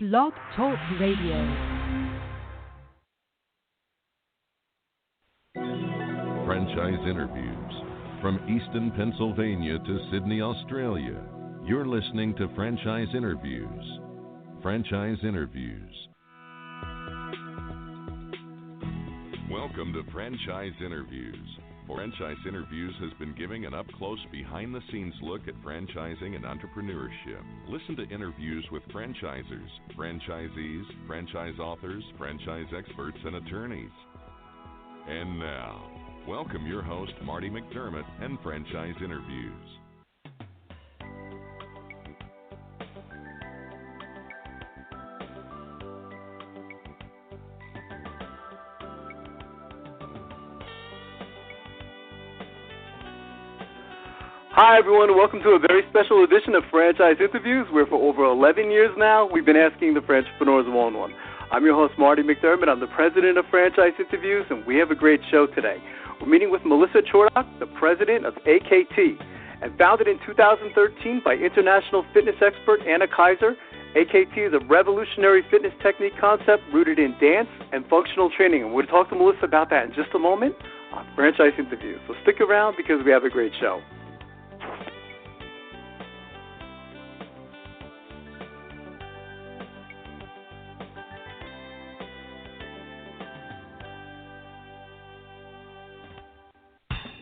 Blog Talk Radio. Franchise interviews. From Easton, Pennsylvania to Sydney, Australia, you're listening to Franchise Interviews. Franchise Interviews. Welcome to Franchise Interviews. Franchise Interviews has been giving an up-close, behind-the-scenes look at franchising and entrepreneurship. Listen to interviews with franchisers, franchisees, franchise authors, franchise experts, and attorneys. And now, welcome your host, Marty McDermott, and Franchise Interviews. Hi, everyone. Welcome to a very special edition of Franchise Interviews, where for over 11 years now, we've been asking the entrepreneurs one-on-one. I'm your host, Marty McDermott. I'm the president of Franchise Interviews, and we have a great show today. We're meeting with Melissa Chordock, the president of AKT. And founded in 2013 by international fitness expert Anna Kaiser, AKT is a revolutionary fitness technique concept rooted in dance and functional training. And we'll talk to Melissa about that in just a moment on Franchise Interviews. So stick around because we have a great show.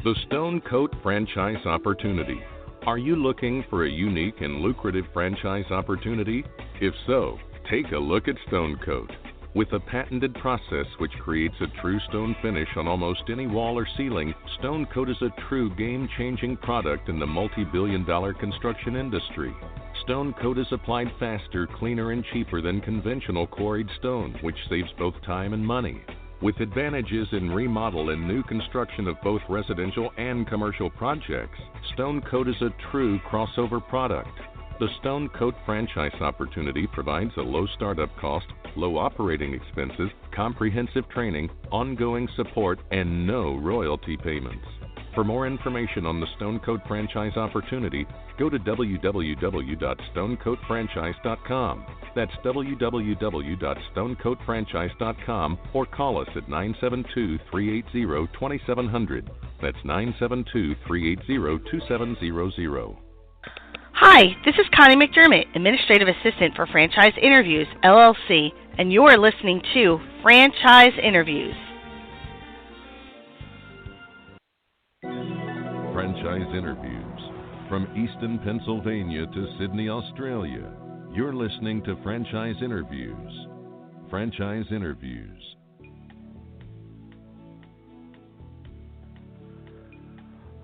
The Stone Coat Franchise Opportunity. Are you looking for a unique and lucrative franchise opportunity? If so, take a look at Stone Coat. With a patented process which creates a true stone finish on almost any wall or ceiling, Stone Coat is a true game-changing product in the multi-billion-dollar construction industry. Stone Coat is applied faster, cleaner, and cheaper than conventional quarried stone, which saves both time and money. With advantages in remodel and new construction of both residential and commercial projects, Stone Coat is a true crossover product. The Stone Coat franchise opportunity provides a low startup cost, low operating expenses, comprehensive training, ongoing support, and no royalty payments. For more information on the Stone Coat franchise opportunity, go to www.stonecoatfranchise.com. That's www.stonecoatfranchise.com, or call us at 972-380-2700. That's 972-380-2700. Hi, this is Connie McDermott, Administrative Assistant for Franchise Interviews, LLC, and you're listening to Franchise Interviews. Franchise Interviews. From Easton, Pennsylvania to Sydney, Australia, you're listening to Franchise Interviews. Franchise Interviews.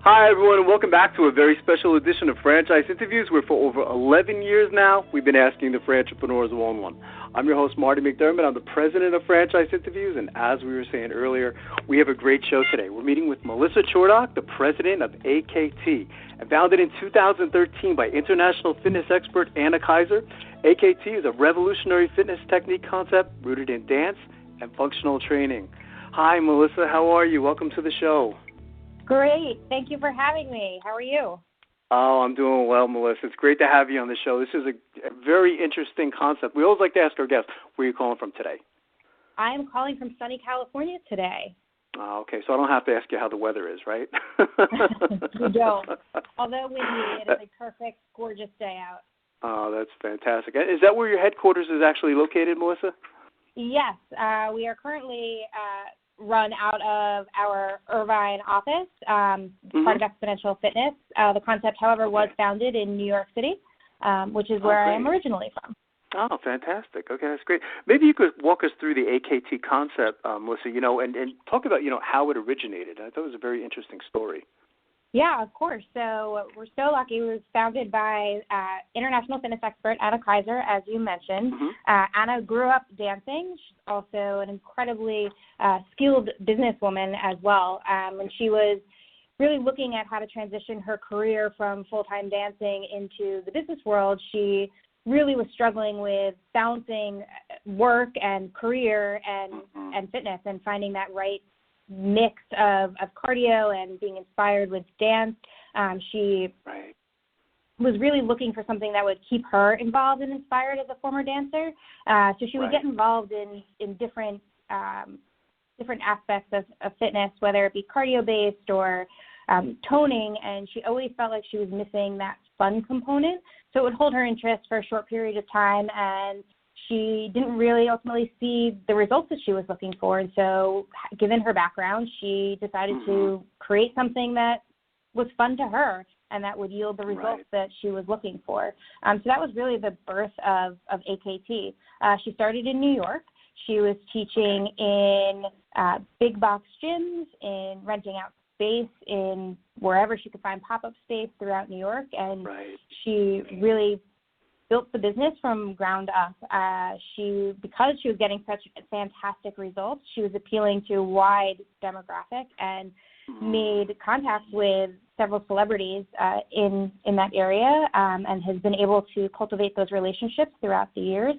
Hi, everyone, and welcome back to a very special edition of Franchise Interviews, where for over 11 years now, we've been asking the entrepreneurs one-on-one. I'm your host, Marty McDermott. I'm the president of Franchise Interviews, and as we were saying earlier, we have a great show today. We're meeting with Melissa Chordock, the president of AKT, and founded in 2013 by international fitness expert Anna Kaiser. AKT is a revolutionary fitness technique concept rooted in dance and functional training. Hi, Melissa. How are you? Welcome to the show. Great. Thank you for having me. How are you? Oh, I'm doing well, Melissa. It's great to have you on the show. This is a very interesting concept. We always like to ask our guests, where are you calling from today? I am calling from sunny California today. Oh, okay, so I don't have to ask you how the weather is, right? You don't. Although windy, it is a perfect, gorgeous day out. Oh, that's fantastic. Is that where your headquarters is actually located, Melissa? Yes. We are currently run out of our Irvine office, part of Xponential Fitness. The concept, however, was founded in New York City, which is where I am originally from. Oh, fantastic. Okay, that's great. Maybe you could walk us through the AKT concept, Melissa, and talk about, how it originated. I thought it was a very interesting story. Yeah, of course. So we're so lucky. It was founded by international fitness expert Anna Kaiser, as you mentioned. Anna grew up dancing. She's also an incredibly skilled businesswoman as well. And she was really looking at how to transition her career from full-time dancing into the business world. She really was struggling with balancing work and career and fitness and finding that right mix of cardio and being inspired with dance. She was really looking for something that would keep her involved and inspired as a former dancer. So she would get involved in different aspects of fitness, whether it be cardio-based or toning, and she always felt like she was missing that fun component. So it would hold her interest for a short period of time, and she didn't really ultimately see the results that she was looking for. And so given her background, she decided to create something that was fun to her and that would yield the results that she was looking for. So that was really the birth of AKT. She started in New York. She was teaching in big box gyms, in renting out space in wherever she could find pop-up space throughout New York, and she really built the business from ground up. Because she was getting such fantastic results, she was appealing to a wide demographic and made contact with several celebrities in that area, and has been able to cultivate those relationships throughout the years.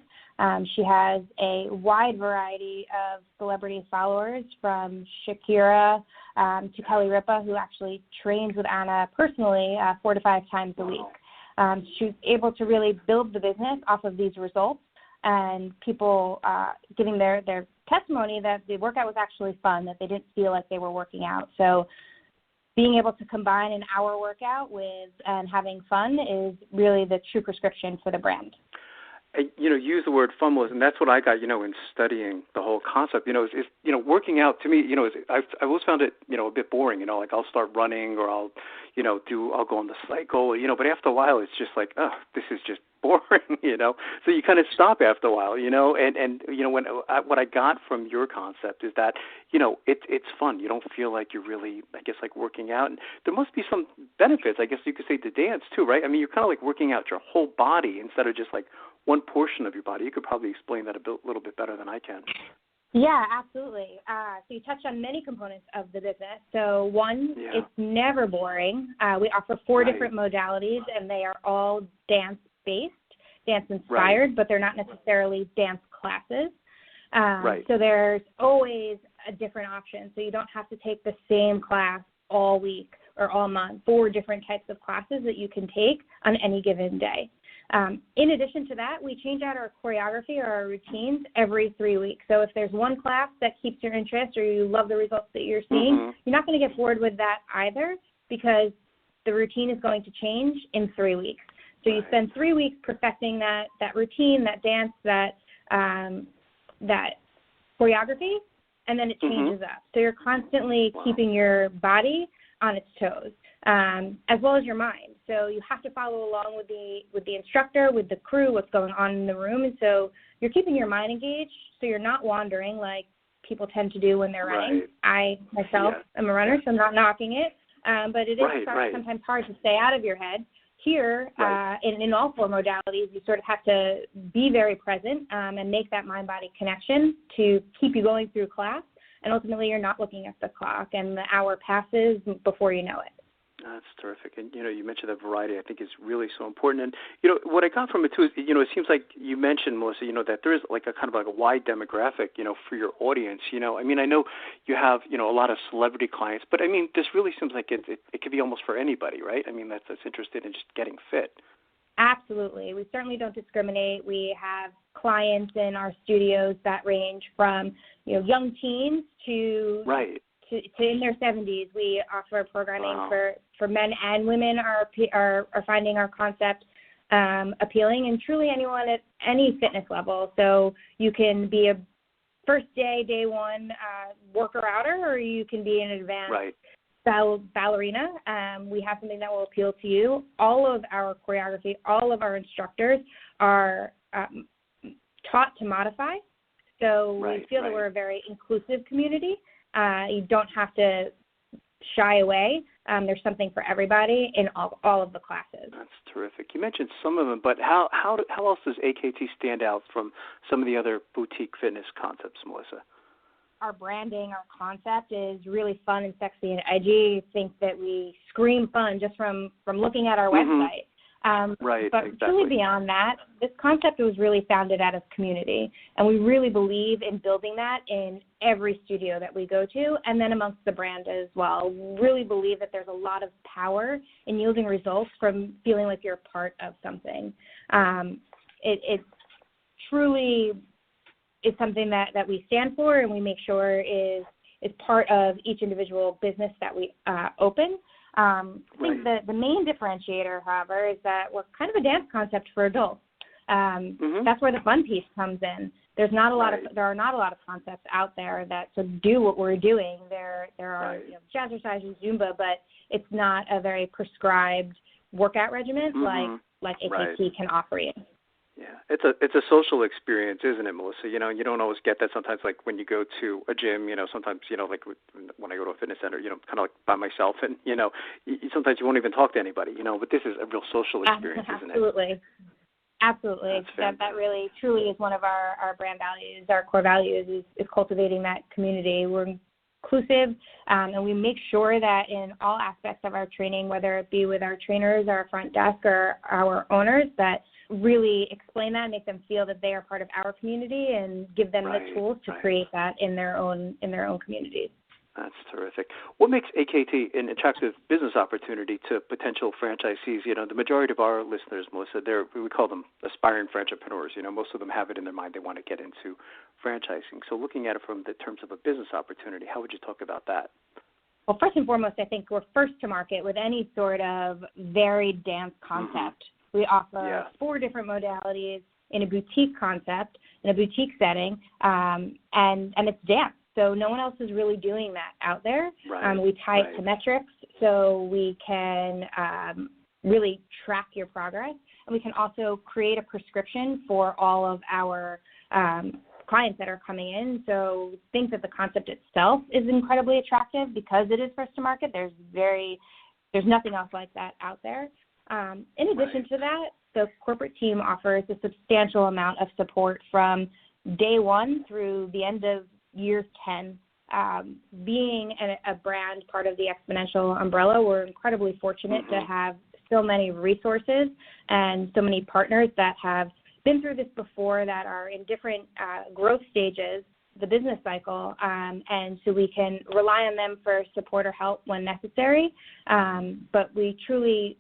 She has a wide variety of celebrity followers, from Shakira to Kelly Ripa, who actually trains with Anna personally 4 to 5 times a week. She was able to really build the business off of these results, and people giving their testimony that the workout was actually fun, that they didn't feel like they were working out. So being able to combine an hour workout with and having fun is really the true prescription for the brand. Use the word fun, and that's what I got, in studying the whole concept. Is working out to me, I've always found it, a bit boring. Like I'll start running, or I'll go on the cycle, but after a while it's just like, oh, this is just boring, So you kind of stop after a while, and what I got from your concept is that, it's fun. You don't feel like you're really, I guess, like working out, and there must be some benefits, I guess you could say, to dance too, right? I mean, you're kind of like working out your whole body instead of just like one portion of your body. You could probably explain that a little bit better than I can. Yeah, absolutely. So you touched on many components of the business. So one, it's never boring. We offer 4 different modalities, and they are all dance-based, dance-inspired, but they're not necessarily dance classes. So there's always a different option. So you don't have to take the same class all week or all month. 4 different types of classes that you can take on any given day. In addition to that, we change out our choreography or our routines every 3 weeks. So if there's one class that keeps your interest or you love the results that you're seeing, you're not going to get bored with that either, because the routine is going to change in 3 weeks. So you spend 3 weeks perfecting that routine, that dance, that choreography, and then it changes up. So you're constantly keeping your body on its toes, as well as your mind. So you have to follow along with the instructor, with the crew, what's going on in the room. And so you're keeping your mind engaged, so you're not wandering like people tend to do when they're running. I, myself, am a runner, so I'm not knocking it. But it is sometimes hard to stay out of your head. Here, in all 4 modalities, you sort of have to be very present and make that mind-body connection to keep you going through class. And ultimately, you're not looking at the clock, and the hour passes before you know it. That's terrific. And, you mentioned that variety, I think, is really so important. And, what I got from it, too, is, it seems like you mentioned, Melissa, that there is like a kind of like a wide demographic, for your audience. I mean, I know you have, a lot of celebrity clients, but, I mean, this really seems like it could be almost for anybody, right? I mean, that's interested in just getting fit. Absolutely. We certainly don't discriminate. We have clients in our studios that range from, young teens to in their 70s. We offer programming for men and women are finding our concept appealing, and truly anyone at any fitness level. So you can be a first day one worker-outer, or you can be an advanced ballerina. We have something that will appeal to you. All of our choreography, all of our instructors are taught to modify. So we feel that we're a very inclusive community. You don't have to shy away. There's something for everybody in all of the classes. That's terrific. You mentioned some of them, but how else does AKT stand out from some of the other boutique fitness concepts, Melissa? Our branding, our concept is really fun and sexy and edgy. I think that we scream fun just from looking at our website. Right, but exactly. truly beyond that, this concept was really founded out of community, and we really believe in building that in every studio that we go to, and then amongst the brand as well. We really believe that there's a lot of power in yielding results from feeling like you're part of something. It truly is something that we stand for, and we make sure is part of each individual business that we open. I think the main differentiator, however, is that we're kind of a dance concept for adults. That's where the fun piece comes in. There are not a lot of concepts out there that do what we're doing. There are jazzercise, Zumba, but it's not a very prescribed workout regimen like AKT can offer you. Yeah, it's a social experience, isn't it, Melissa? You don't always get that sometimes, like when you go to a gym, sometimes, like when I go to a fitness center, kind of like by myself, and, sometimes you won't even talk to anybody, but this is a real social experience, isn't it? Absolutely. That really, truly is one of our brand values. Our core values is cultivating that community. We're inclusive, and we make sure that in all aspects of our training, whether it be with our trainers, our front desk, or our owners, that really explain that and make them feel that they are part of our community and give them the tools to create that in their own communities. That's terrific. What makes AKT an attractive business opportunity to potential franchisees? The majority of our listeners, Melissa, we call them aspiring entrepreneurs. Most of them have it in their mind they want to get into franchising. So looking at it from the terms of a business opportunity, how would you talk about that? Well, first and foremost, I think we're first to market with any sort of varied dance concept. We offer 4 different modalities in a boutique concept, in a boutique setting, and it's dance. So no one else is really doing that out there. We tie it to metrics so we can really track your progress, and we can also create a prescription for all of our clients that are coming in. So we think that the concept itself is incredibly attractive because it is first to market. There's nothing else like that out there. In addition to that, the corporate team offers a substantial amount of support from day 1 through the end of year 10. Being a brand part of the Xponential umbrella, we're incredibly fortunate to have so many resources and so many partners that have been through this before, that are in different growth stages, the business cycle, and so we can rely on them for support or help when necessary. But we truly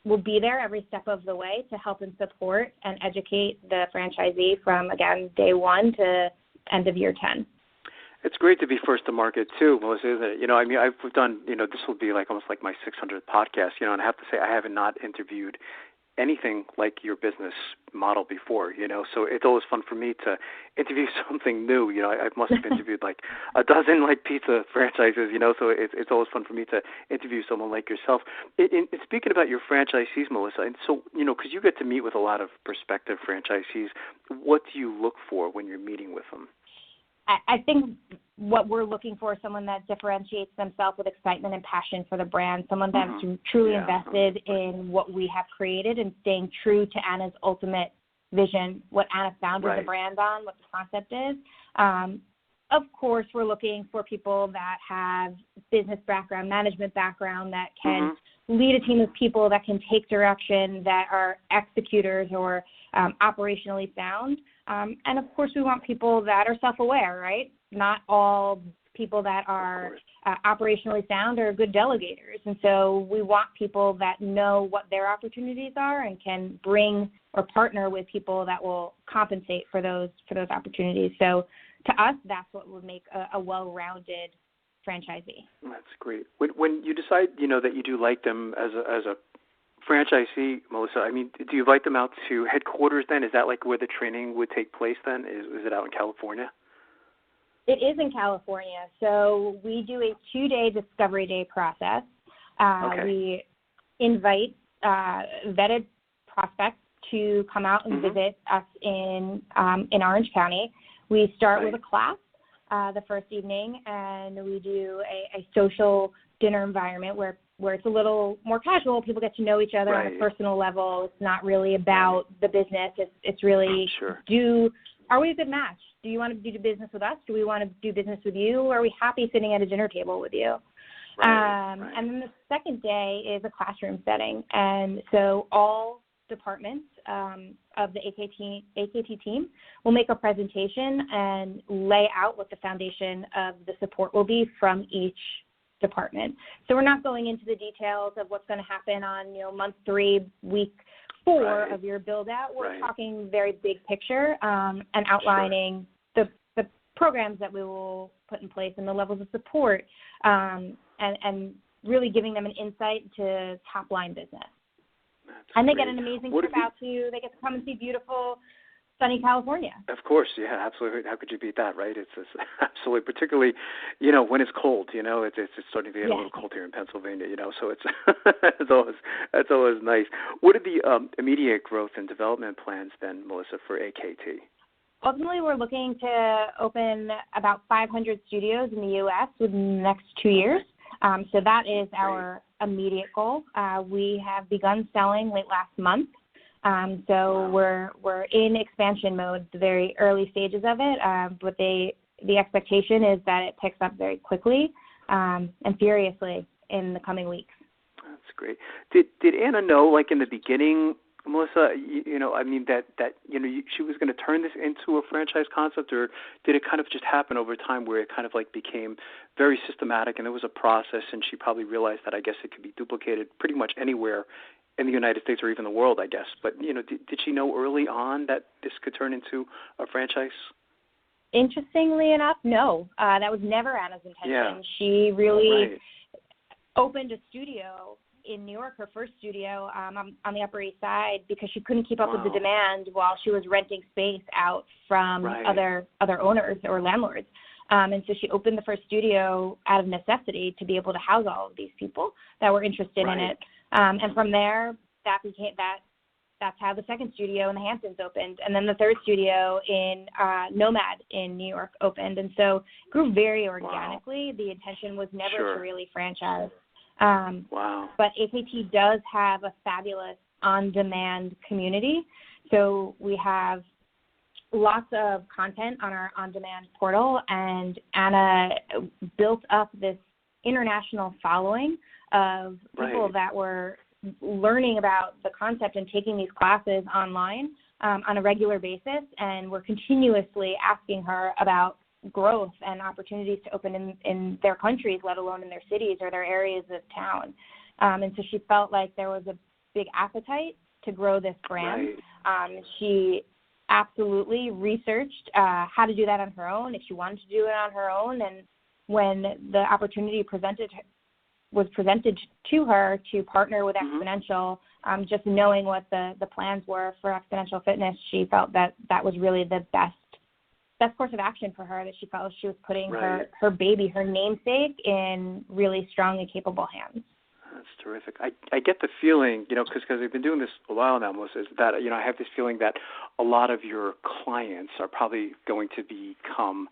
will be there every step of the way to help and support and educate the franchisee from, again, day 1 to end of year 10. It's great to be first to market too, Melissa, isn't it? I've done, this will be almost like my 600th podcast, and I have to say I have not interviewed anything like your business model before, so it's always fun for me to interview something new. I must have interviewed like a dozen pizza franchises, so it's always fun for me to interview someone like yourself. In speaking about your franchisees, Melissa, and so, because you get to meet with a lot of prospective franchisees, what do you look for when you're meeting with them? I think what we're looking for is someone that differentiates themselves with excitement and passion for the brand, someone that's truly invested in what we have created and staying true to Anna's ultimate vision, what Anna founded the brand on, what the concept is. Of course, we're looking for people that have business background, management background, that can lead a team of people, that can take direction, that are executors or operationally sound. And, of course, we want people that are self-aware, right? Not all people that are operationally sound are good delegators. And so we want people that know what their opportunities are and can bring or partner with people that will compensate for those opportunities. So to us, that's what would make a well-rounded franchisee. That's great. When you decide, that you do like them as a franchisee, Melissa, do you invite them out to Headquarters then? Is that where the training would take place then? Is it out in California? It is in California. So we do a 2-day discovery day process. We invite vetted prospects to come out and visit us in Orange County. We start with a class the first evening, and we do a social dinner environment where it's a little more casual. People get to know each other on a personal level. It's not really about the business. It's really, are we a good match? Do you want to do business with us? Do we want to do business with you? Are we happy sitting at a dinner table with you? Right. And then the second day is a classroom setting. And so all departments of the AKT team will make a presentation and lay out what the foundation of the support will be from each department. So we're not going into the details of what's going to happen on, month 3, week 4 of your build out. We're talking very big picture and outlining the programs that we will put in place and the levels of support and really giving them an insight to top line business. And they get an amazing trip out to. They get to come and see beautiful, sunny California. Of course, yeah, absolutely. How could you beat that, right? It's absolutely, particularly, when it's cold. It's starting to get a little cold here in Pennsylvania. So it's it's always nice. What are the immediate growth and development plans then, Melissa, for AKT? Ultimately, we're looking to open about 500 studios in the U.S. within the next 2 years. So that is our immediate goal. We have begun selling late last month. So we're in expansion mode, the very early stages of it. But the expectation is that it picks up very quickly and furiously in the coming weeks. That's great. Did Anna know, in the beginning, Melissa, that she was going to turn this into a franchise concept, or did it kind of just happen over time where it kind of became very systematic and there was a process, and she probably realized that I guess it could be duplicated pretty much anywhere in the United States or even the world, I guess. But, did she know early on that this could turn into a franchise? Interestingly enough, no. That was never Anna's intention. Yeah. She really opened a studio in New York, her first studio on the Upper East Side, because she couldn't keep up with the demand while she was renting space out from other owners or landlords. And so she opened the first studio out of necessity to be able to house all of these people that were interested in it. And from there, that's how the second studio in the Hamptons opened. And then the third studio in Nomad in New York opened. And so it grew very organically. The intention was never to really franchise. But AKT does have a fabulous on-demand community. So we have lots of content on our on-demand portal, and Anna built up this international following of people that were learning about the concept and taking these classes online on a regular basis, and we're continuously asking her about growth and opportunities to open in their countries, let alone in their cities or their areas of town. And so she felt like there was a big appetite to grow this brand. She absolutely researched how to do that on her own, if she wanted to do it on her own. And when the opportunity was presented to her to partner with Xponential, just knowing what the plans were for Xponential Fitness, she felt that was really the best course of action for her, that she felt she was putting her baby, her namesake, in really strong and capable hands. That's terrific. I get the feeling, because we've been doing this a while now, Melissa, is that, I have this feeling that a lot of your clients are probably going to become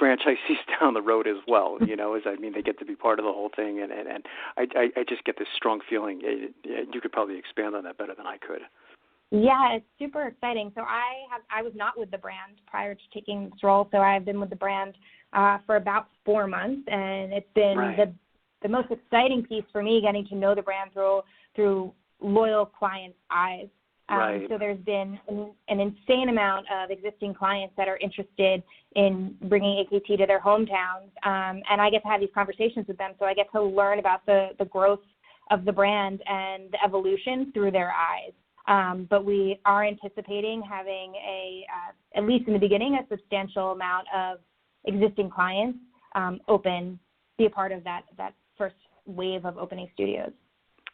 franchisees down the road as well, they get to be part of the whole thing, and I just get this strong feeling. You could probably expand on that better than I could. Yeah, it's super exciting. So I was not with the brand prior to taking this role, so I've been with the brand for about 4 months, and it's been the most exciting piece for me, getting to know the brand through loyal clients' eyes. So there's been an insane amount of existing clients that are interested in bringing AKT to their hometowns, and I get to have these conversations with them, so I get to learn about the growth of the brand and the evolution through their eyes. But we are anticipating having at least in the beginning, a substantial amount of existing clients be a part of that first wave of opening studios.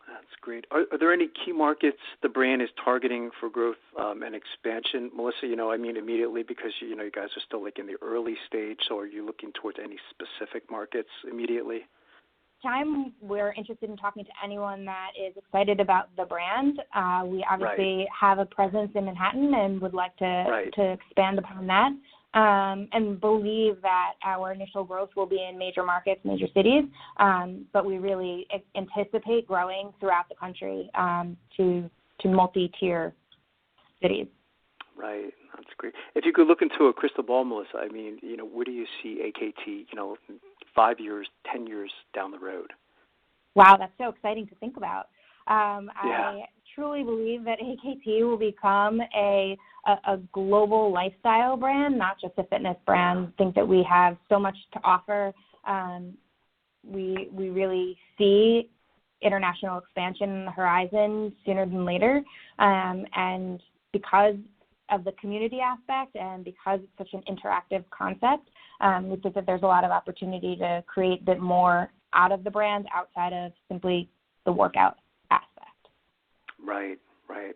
That's great. Are there any key markets the brand is targeting for growth and expansion, Melissa? Immediately, because you guys are still in the early stage. So are you looking towards any specific markets immediately? We're interested in talking to anyone that is excited about the brand. We obviously have a presence in Manhattan and would like to expand upon that, and believe that our initial growth will be in major markets, major cities, but we really anticipate growing throughout the country to multi-tier cities. Right. That's great. If you could look into a crystal ball, Melissa, where do you see AKT, 5 years, 10 years down the road? Wow, that's so exciting to think about. I truly believe that AKT will become a global lifestyle brand, not just a fitness brand. I think that we have so much to offer. We really see international expansion in the horizon sooner than later. And because of the community aspect and because it's such an interactive concept, we think that there's a lot of opportunity to create a bit more out of the brand outside of simply the workout aspect. Right.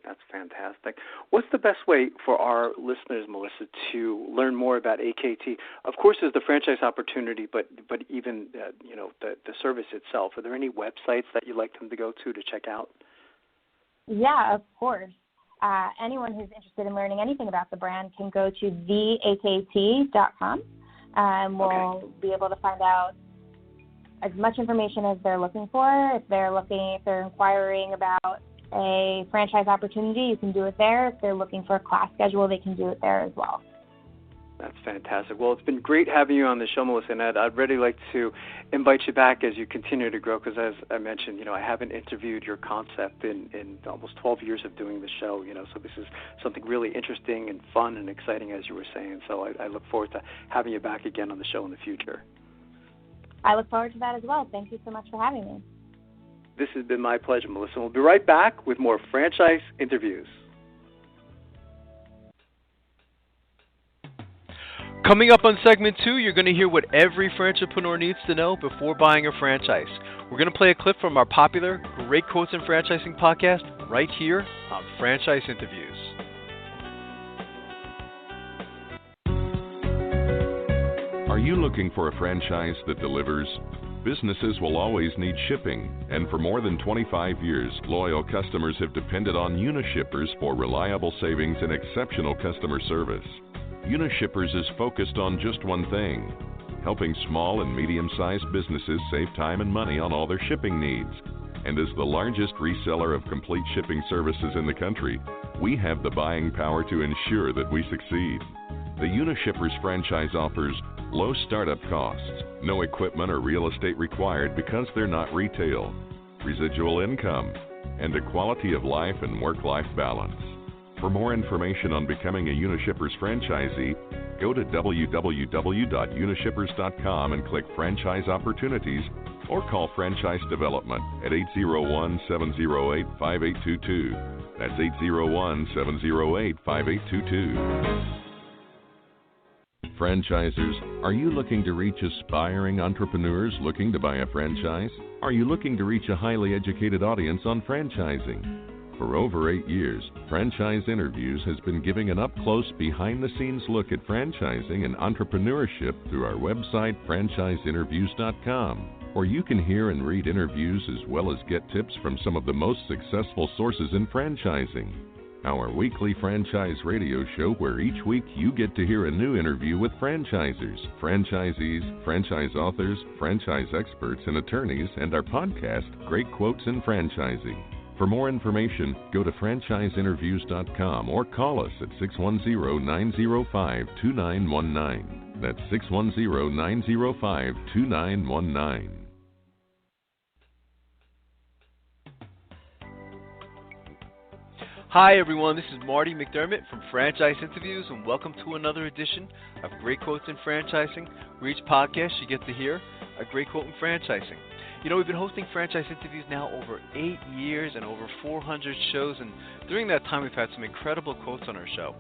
That's fantastic. What's the best way for our listeners, Melissa, to learn more about AKT? Of course, there's the franchise opportunity, but even the service itself. Are there any websites that you'd like them to go to check out? Yeah, of course. Anyone who's interested in learning anything about the brand can go to theakt.com, and we'll be able to find out as much information as they're looking for. If they're inquiring about a franchise opportunity, you can do it there. If they're looking for a class schedule, they can do it there as well. That's fantastic. Well, it's been great having you on the show, Melissa, and I'd really like to invite you back as you continue to grow, because as I mentioned, I haven't interviewed your concept in almost 12 years of doing the show, so this is something really interesting and fun and exciting, as you were saying. So I look forward to having you back again on the show in the future. I look forward to that as well. Thank you so much for having me. This has been my pleasure, Melissa. We'll be right back with more franchise interviews. Coming up on segment 2, you're going to hear what every franchipreneur needs to know before buying a franchise. We're going to play a clip from our popular Great Quotes in Franchising podcast right here on Franchise Interviews. Are you looking for a franchise that delivers? Businesses will always need shipping, and for more than 25 years, loyal customers have depended on Unishippers for reliable savings and exceptional customer service. Unishippers is focused on just one thing: helping small and medium-sized businesses save time and money on all their shipping needs. And as the largest reseller of complete shipping services in the country, we have the buying power to ensure that we succeed. The Unishippers franchise offers low startup costs, no equipment or real estate required because they're not retail, residual income, and a quality of life and work-life balance. For more information on becoming a Unishippers franchisee, go to www.unishippers.com and click Franchise Opportunities, or call Franchise Development at 801-708-5822. That's 801-708-5822. Franchisers, are you looking to reach aspiring entrepreneurs looking to buy a franchise? Are you looking to reach a highly educated audience on franchising? For over 8 years, Franchise Interviews has been giving an up-close, behind-the-scenes look at franchising and entrepreneurship through our website, franchiseinterviews.com, where you can hear and read interviews as well as get tips from some of the most successful sources in franchising. Our weekly franchise radio show, where each week you get to hear a new interview with franchisers, franchisees, franchise authors, franchise experts, and attorneys, and our podcast, Great Quotes in Franchising. For more information, go to franchiseinterviews.com or call us at 610-905-2919. That's 610-905-2919. Hi everyone, this is Marty McDermott from Franchise Interviews, and welcome to another edition of Great Quotes in Franchising, where each podcast you get to hear a great quote in franchising. We've been hosting Franchise Interviews now over 8 years and over 400 shows, and during that time we've had some incredible quotes on our show.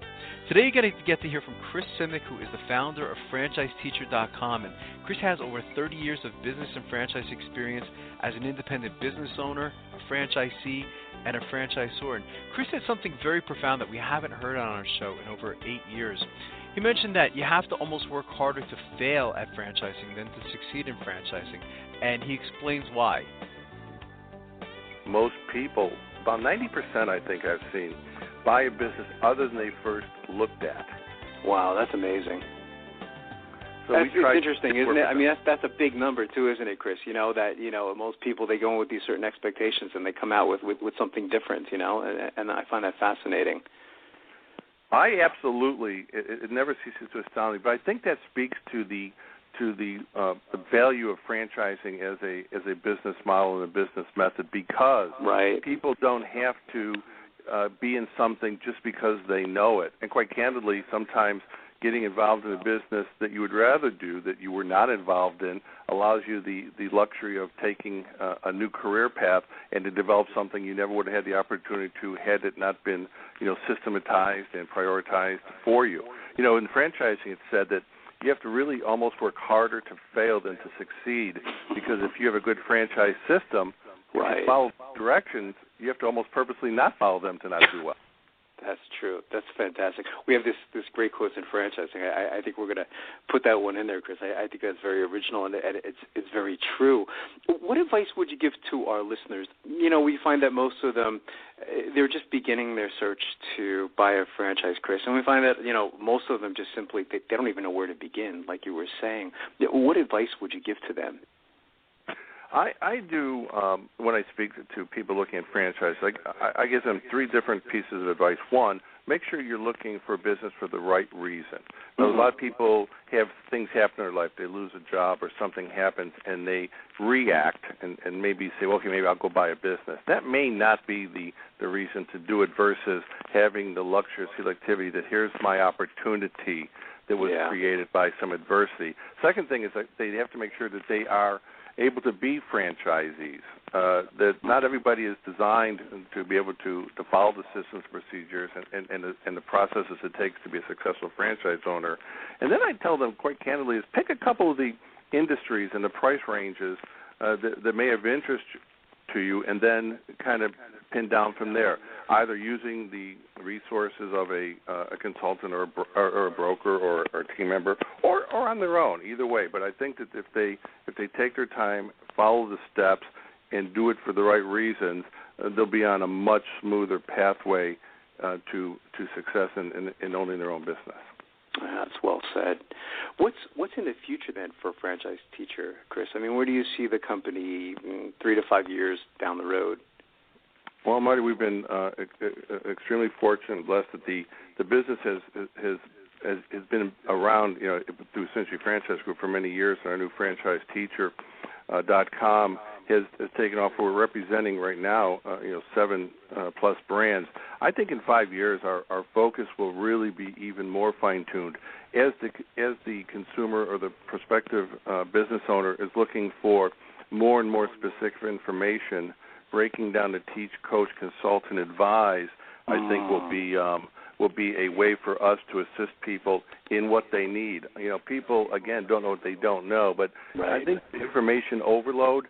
Today you're going to get to hear from Chris Simic, who is the founder of FranchiseTeacher.com, and Chris has over 30 years of business and franchise experience as an independent business owner, a franchisee, and a franchisor. And Chris said something very profound that we haven't heard on our show in over 8 years. He mentioned that you have to almost work harder to fail at franchising than to succeed in franchising, and he explains why. Most people, about 90% I think I've seen, buy a business other than they first looked at. Wow, that's amazing. So it's interesting, isn't it? I mean, that's a big number too, isn't it, Chris? Most people, they go in with these certain expectations and they come out with something different, and I find that fascinating. I absolutely, it never ceases to astound me, but I think that speaks to the to the value of franchising as a business model and a business method, because people don't have to be in something just because they know it. And quite candidly, sometimes getting involved in a business that you would rather do that you were not involved in allows you the luxury of taking a new career path and to develop something you never would have had the opportunity to had it not been, systematized and prioritized for you. In franchising, it's said that you have to really almost work harder to fail than to succeed, because if you have a good franchise system, if you follow directions, you have to almost purposely not follow them to not do well. That's true. That's fantastic. We have this great quote in franchising. I think we're going to put that one in there, Chris. I think that's very original, and it's very true. What advice would you give to our listeners? We find that most of them, they're just beginning their search to buy a franchise, Chris, and we find that, most of them just simply, they don't even know where to begin, like you were saying. What advice would you give to them? I do, when I speak to people looking at franchise, I give them three different pieces of advice. One, make sure you're looking for business for the right reason. Now, a lot of people have things happen in their life. They lose a job or something happens, and they react and maybe say, well, okay, maybe I'll go buy a business. That may not be the reason to do it versus having the luxury of selectivity that here's my opportunity that was created by some adversity. Second thing is that they have to make sure that they are able to be franchisees, that not everybody is designed to be able to follow the systems, procedures, and the processes it takes to be a successful franchise owner. And then I tell them quite candidly is pick a couple of the industries and the price ranges that may have interest to you, and then kind of pin down from there, either using the resources of a consultant or a broker or a team member, or on their own. Either way, but I think that if they take their time, follow the steps, and do it for the right reasons, they'll be on a much smoother pathway to success in owning their own business. That's well said. What's in the future then for Franchise Teacher, Chris? I mean, where do you see the company 3 to 5 years down the road? Well, Marty, we've been extremely fortunate and blessed that the business has been around, through Century Franchise Group for many years. And our new FranchiseTeacher.com has taken off. We're representing right now, 7+ brands. I think in 5 years, our focus will really be even more fine-tuned as the consumer or the prospective business owner is looking for more and more specific information. Breaking down to teach, coach, consult, and advise, I think will be a way for us to assist people in what they need. People, again, don't know what they don't know, but I think information overload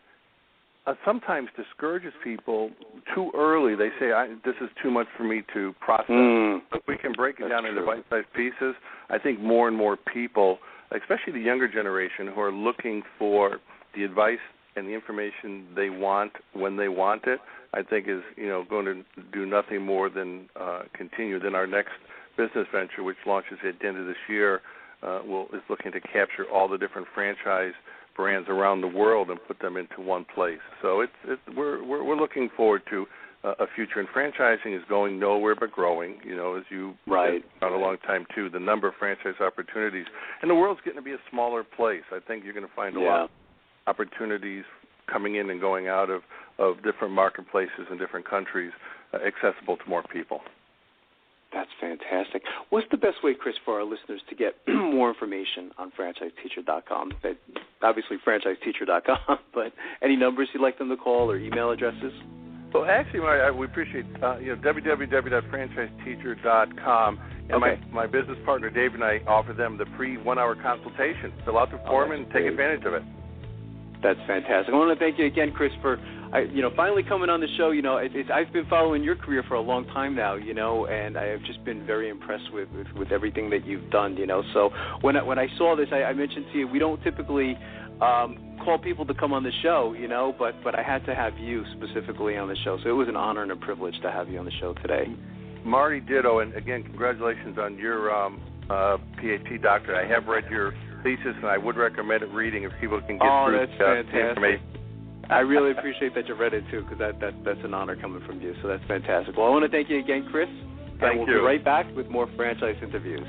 sometimes discourages people too early. They say, this is too much for me to process. But we can break it down into bite-sized pieces. I think more and more people, especially the younger generation, who are looking for the advice and the information they want when they want it, I think is going to do nothing more than continue. Then our next business venture, which launches at the end of this year, is looking to capture all the different franchise brands around the world and put them into one place. So we're looking forward to a future. And franchising is going nowhere but growing. As you said for a long time too, the number of franchise opportunities, and the world's getting to be a smaller place. I think you're going to find a lot of opportunities coming in and going out of different marketplaces in different countries, accessible to more people. That's fantastic. What's the best way, Chris, for our listeners to get more information on FranchiseTeacher.com? Obviously, FranchiseTeacher.com, but any numbers you'd like them to call or email addresses? Well, actually, we appreciate www.franchiseteacher.com. And my business partner, Dave, and I offer them the free 1-hour consultation. Fill out the form and take advantage of it. That's fantastic. I want to thank you again, Chris, for finally coming on the show. I've been following your career for a long time now, and I have just been very impressed with everything that you've done, So when I saw this, I mentioned to you, we don't typically call people to come on the show, but I had to have you specifically on the show. So it was an honor and a privilege to have you on the show today. Marty, ditto, and again, congratulations on your PhD doctorate. I have read your thesis, and I would recommend it reading if people can get through the information. I really appreciate that you read it, too, because that's an honor coming from you, so that's fantastic. Well, I want to thank you again, Chris. Thank you. We'll be right back with more franchise interviews.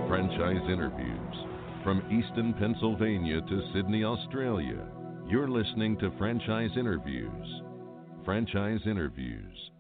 Franchise Interviews. From Easton, Pennsylvania to Sydney, Australia, you're listening to Franchise Interviews. Franchise Interviews.